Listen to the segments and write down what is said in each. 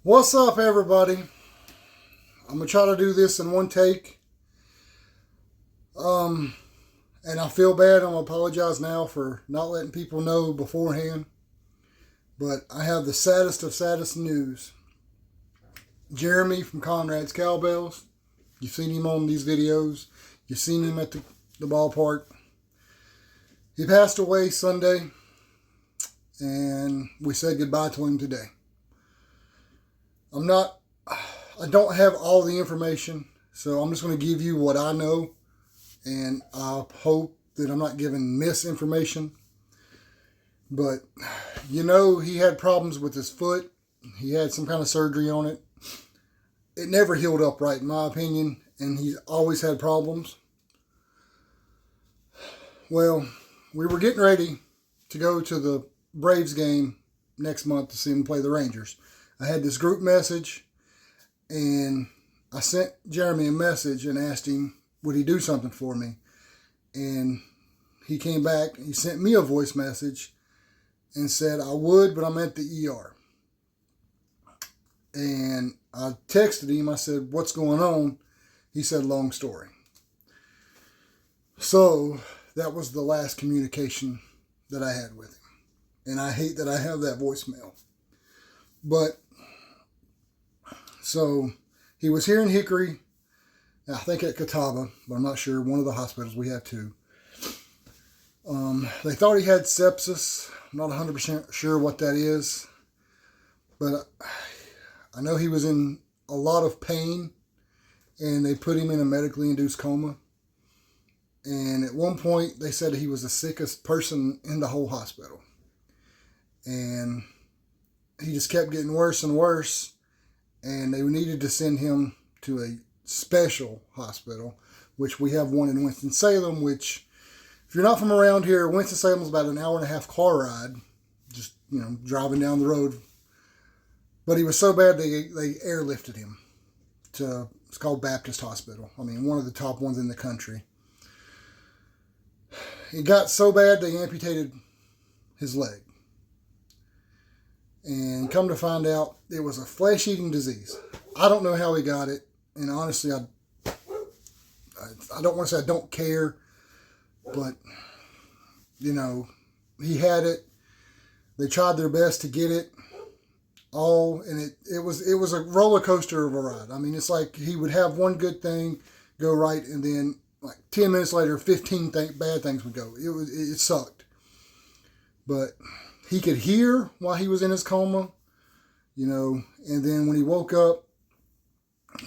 What's up, everybody? I'm gonna try to do this in one take. Um, and I feel bad. I'm gonna apologize now for not letting people know beforehand. But I have the saddest of saddest news. Jeremy from Conrad's Cowbells. You've seen him on these videos. You've seen him at the ballpark. He passed away Sunday, and we said goodbye to him today. I don't have all the information, so I'm just going to give you what I know, and I hope that I'm not giving misinformation. But, he had problems with his foot. He had some kind of surgery on it. It never healed up right, in my opinion, and he's always had problems. Well, we were getting ready to go to the Braves game next month to see him play the Rangers. I had this group message, and I sent Jeremy a message and asked him, would he do something for me? And he came back, he sent me a voice message and said, I would, but I'm at the ER. And I texted him, I said, what's going on? He said, long story. So that was the last communication that I had with him. And I hate that I have that voicemail. But, so he was here in Hickory, I think at Catawba, but I'm not sure, one of the hospitals, we have two. They thought he had sepsis. I'm not 100% sure what that is. But I know he was in a lot of pain, and they put him in a medically induced coma. And at one point, they said he was the sickest person in the whole hospital. And he just kept getting worse and worse. And they needed to send him to a special hospital, which we have one in Winston-Salem, which, if you're not from around here, Winston-Salem is about an hour and a half car ride, just, driving down the road. But he was so bad, they airlifted him to, it's called Baptist Hospital. I mean, one of the top ones in the country. It got so bad, they amputated his leg. And come to find out, it was a flesh-eating disease. I don't know how he got it. And honestly, I don't want to say I don't care. But, he had it. They tried their best to get it all. And it was a roller coaster of a ride. I mean, it's like he would have one good thing go right, and then like 10 minutes later, 15 bad things would go. It sucked. But he could hear while he was in his coma, and then when he woke up,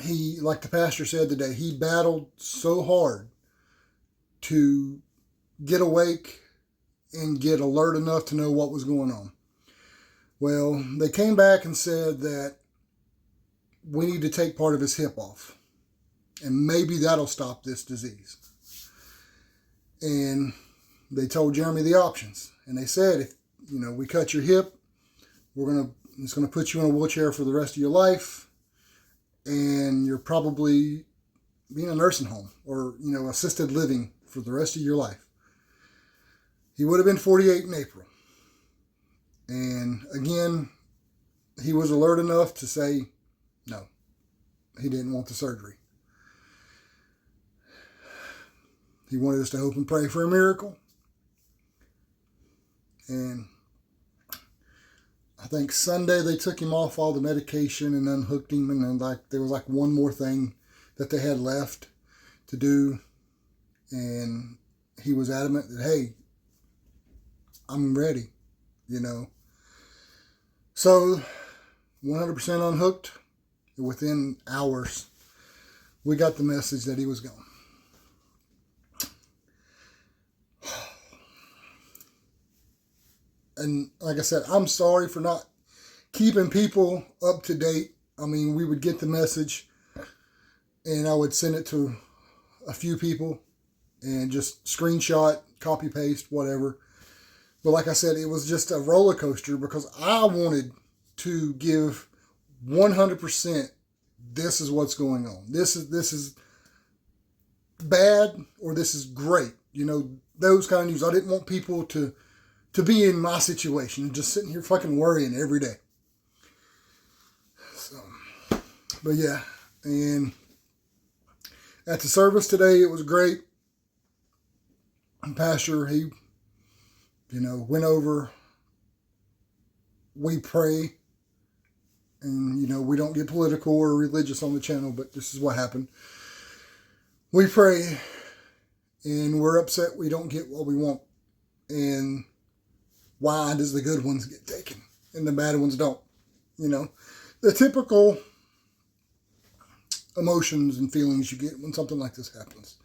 he, like the pastor said today, he battled so hard to get awake and get alert enough to know what was going on. Well, they came back and said that we need to take part of his hip off, and maybe that'll stop this disease. And they told Jeremy the options, and they said, if we cut your hip, it's gonna put you in a wheelchair for the rest of your life, and you're probably being a nursing home or assisted living for the rest of your life. He would have been 48 in April, and again, he was alert enough to say no. He didn't want the surgery. He wanted us to hope and pray for a miracle. And I think Sunday they took him off all the medication and unhooked him, and then there was one more thing that they had left to do, and he was adamant that, hey, I'm ready, So 100% unhooked. Within hours, we got the message that he was gone. And like I said, I'm sorry for not keeping people up to date. I mean, we would get the message and I would send it to a few people and just screenshot, copy, paste, whatever. But like I said, it was just a roller coaster because I wanted to give 100%. This is what's going on. This is bad or this is great. Those kind of news. I didn't want people to be in my situation and just sitting here fucking worrying every day. So, but yeah, and at the service today, it was great. Pastor, he, went over, we pray, and, we don't get political or religious on the channel, but this is what happened. We pray, and we're upset we don't get what we want. And why does the good ones get taken and the bad ones don't? The typical emotions and feelings you get when something like this happens.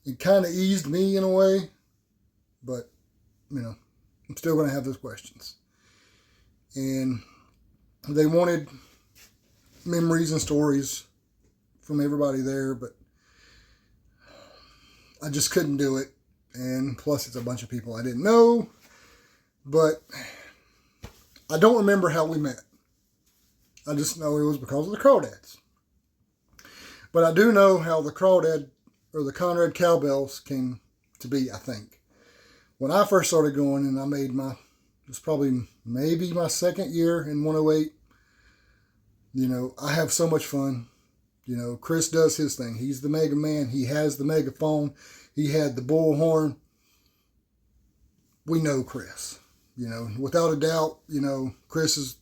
It kind of eased me in a way, but, I'm still going to have those questions. And they wanted memories and stories from everybody there, but I just couldn't do it. And plus, it's a bunch of people I didn't know, but I don't remember how we met. I just know it was because of the Crawdads. But I do know how the Crawdad or the Conrad Cowbells came to be, I think. When I first started going and I made it was probably maybe my second year in 108, I have so much fun. Chris does his thing. He's the mega man. He has the megaphone. He had the bullhorn. We know Chris. Without a doubt, Chris is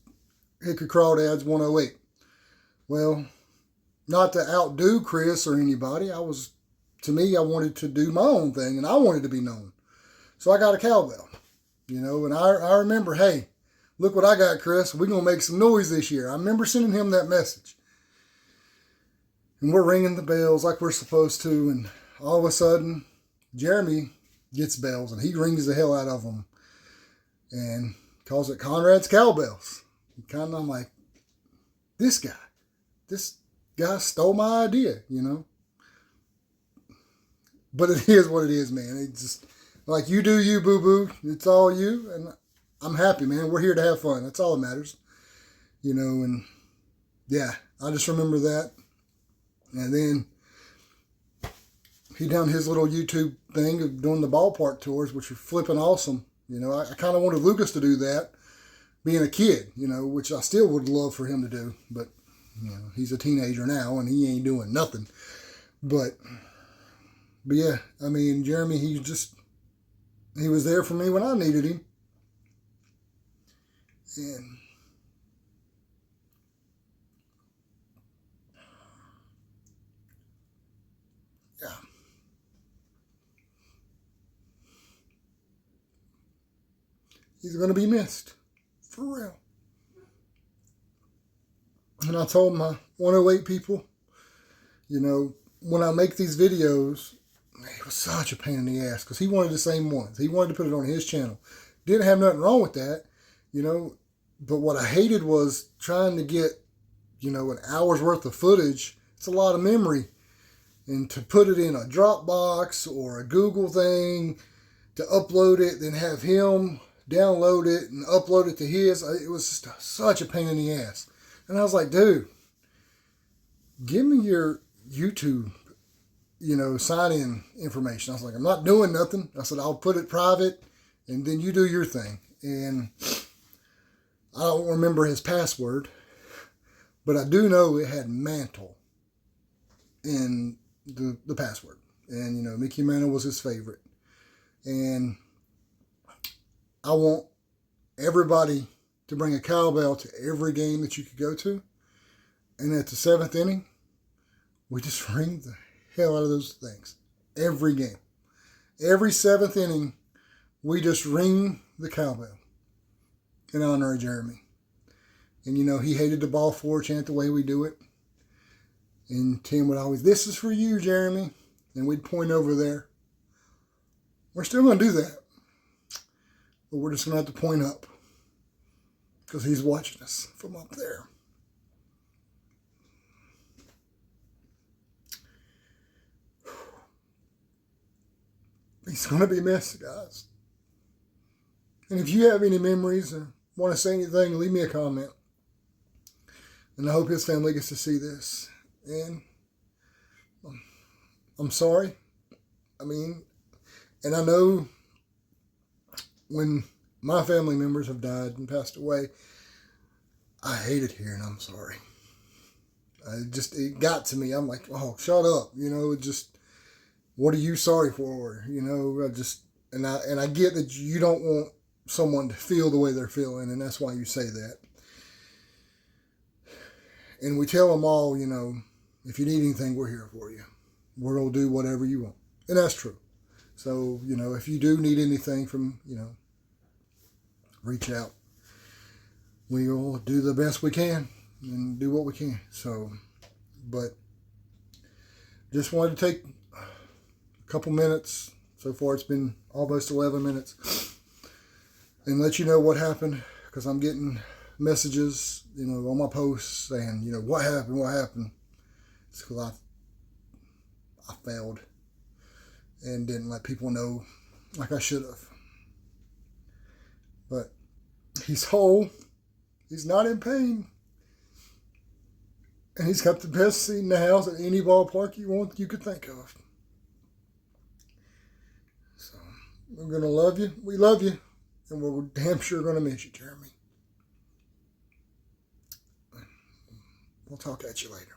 Hickory Crawdads 108. Well, not to outdo Chris or anybody. I wanted to do my own thing, and I wanted to be known. So I got a cowbell, and I remember, hey, look what I got, Chris. We're going to make some noise this year. I remember sending him that message. And we're ringing the bells like we're supposed to, and all of a sudden, Jeremy gets bells, and he rings the hell out of them and calls it Conrad's Cowbells. And I'm like, this guy stole my idea, But it is what it is, man. It's just like, you do you, boo-boo. It's all you, and I'm happy, man. We're here to have fun. That's all that matters, and yeah, I just remember that. And then he done his little YouTube thing of doing the ballpark tours, which are flipping awesome. I kind of wanted Lucas to do that, being a kid, which I still would love for him to do. But, he's a teenager now and he ain't doing nothing. But yeah, Jeremy, he was there for me when I needed him. And yeah. He's going to be missed. For real. And I told my 108 people, when I make these videos, it was such a pain in the ass because he wanted the same ones. He wanted to put it on his channel. Didn't have nothing wrong with that, But what I hated was trying to get, an hour's worth of footage. It's a lot of memory. And to put it in a Dropbox or a Google thing, to upload it, then have him download it and upload it to his. It was just such a pain in the ass. And I was like, dude, give me your YouTube, sign-in information. I was like, I'm not doing nothing. I said, I'll put it private and then you do your thing. And I don't remember his password, but I do know it had Mantle in the password. And, Mickey Mantle was his favorite. And I want everybody to bring a cowbell to every game that you could go to. And at the 7th inning, we just ring the hell out of those things. Every game. Every 7th inning, we just ring the cowbell in honor of Jeremy. And, he hated the ball four chant the way we do it. And Tim would always, this is for you, Jeremy. And we'd point over there. We're still going to do that. But we're just going to have to point up. Because he's watching us from up there. He's going to be missed, guys. And if you have any memories or want to say anything, leave me a comment. And I hope his family gets to see this. And I'm sorry. And I know when my family members have died and passed away, I hate it here and I'm sorry. It got to me. I'm like, oh, shut up. What are you sorry for? And I get that you don't want someone to feel the way they're feeling, and that's why you say that. And we tell them all, if you need anything, we're here for you. We'll do whatever you want. And that's true. So, if you do need anything from, reach out. We'll do the best we can and do what we can. So, but just wanted to take a couple minutes. So far, it's been almost 11 minutes. And let you know what happened, because I'm getting messages, on my posts saying, what happened? It's because I failed and didn't let people know like I should have. But he's whole. He's not in pain. And he's got the best seat in the house at any ballpark you could think of. So, we're going to love you. We love you. And we're damn sure going to miss you, Jeremy. We'll talk at you later.